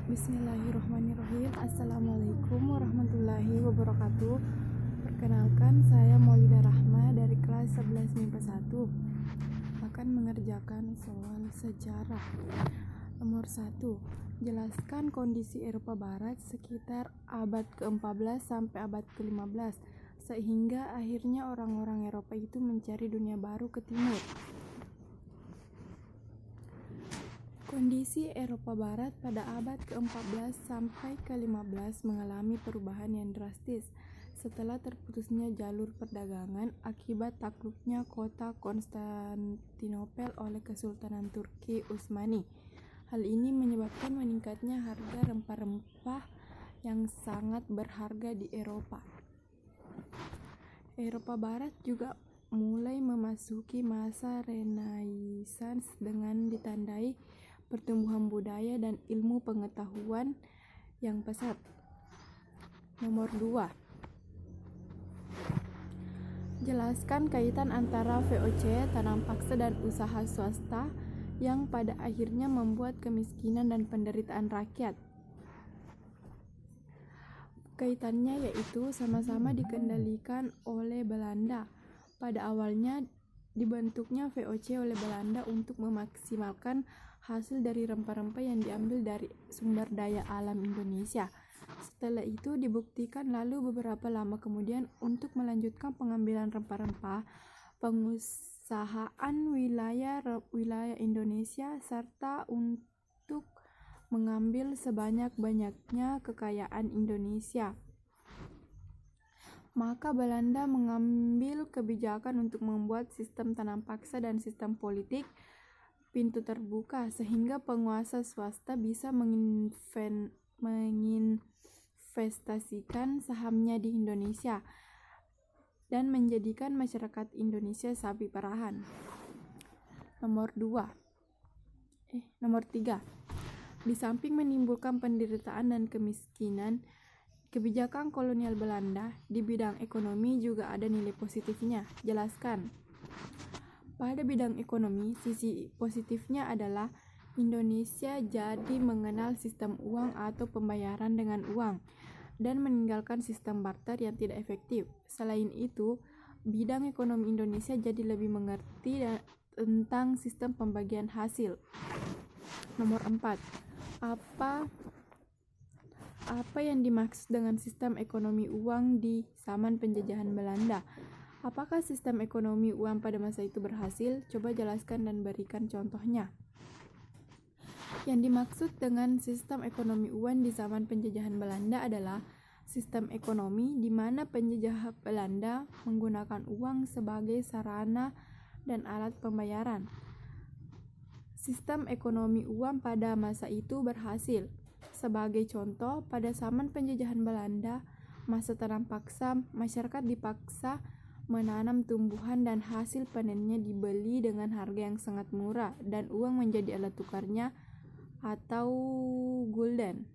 Bismillahirrahmanirrahim. Assalamualaikum warahmatullahi wabarakatuh. Perkenalkan, saya Maulida Rahma dari kelas 11 MIPA 1 akan mengerjakan soal sejarah. Nomor 1. Jelaskan kondisi Eropa Barat sekitar abad ke-14 sampai abad ke-15 sehingga akhirnya orang-orang Eropa itu mencari dunia baru ke timur. Kondisi Eropa Barat pada abad ke-14 sampai ke-15 mengalami perubahan yang drastis setelah terputusnya jalur perdagangan akibat takluknya kota Konstantinopel oleh Kesultanan Turki Utsmani. Hal ini menyebabkan meningkatnya harga rempah-rempah yang sangat berharga di Eropa. Eropa Barat juga mulai memasuki masa Renaissance dengan ditandai pertumbuhan budaya dan ilmu pengetahuan yang pesat. Nomor 2. Jelaskan kaitan antara VOC, tanam paksa dan usaha swasta yang pada akhirnya membuat kemiskinan dan penderitaan rakyat. Kaitannya yaitu sama-sama dikendalikan oleh Belanda. Pada awalnya dibentuknya VOC oleh Belanda untuk memaksimalkan hasil dari rempah-rempah yang diambil dari sumber daya alam Indonesia. Setelah itu dibuktikan lalu beberapa lama kemudian untuk melanjutkan pengambilan rempah-rempah, pengusahaan wilayah Indonesia serta untuk mengambil sebanyak-banyaknya kekayaan Indonesia. Maka Belanda mengambil kebijakan untuk membuat sistem tanam paksa dan sistem politik pintu terbuka sehingga penguasa swasta bisa menginvestasikan sahamnya di Indonesia dan menjadikan masyarakat Indonesia sapi perahan. Nomor 3. Di samping menimbulkan penderitaan dan kemiskinan, kebijakan kolonial Belanda di bidang ekonomi juga ada nilai positifnya. Jelaskan. Pada bidang ekonomi, sisi positifnya adalah Indonesia jadi mengenal sistem uang atau pembayaran dengan uang dan meninggalkan sistem barter yang tidak efektif. Selain itu, bidang ekonomi Indonesia jadi lebih mengerti tentang sistem pembagian hasil. Nomor 4. Apa yang dimaksud dengan sistem ekonomi uang di zaman penjajahan Belanda? Apakah sistem ekonomi uang pada masa itu berhasil? Coba jelaskan dan berikan contohnya. Yang dimaksud dengan sistem ekonomi uang di zaman penjajahan Belanda adalah sistem ekonomi di mana penjajah Belanda menggunakan uang sebagai sarana dan alat pembayaran. Sistem ekonomi uang pada masa itu berhasil. Sebagai contoh, pada zaman penjajahan Belanda, masa tanam paksa, masyarakat dipaksa menanam tumbuhan dan hasil panennya dibeli dengan harga yang sangat murah dan uang menjadi alat tukarnya atau gulden.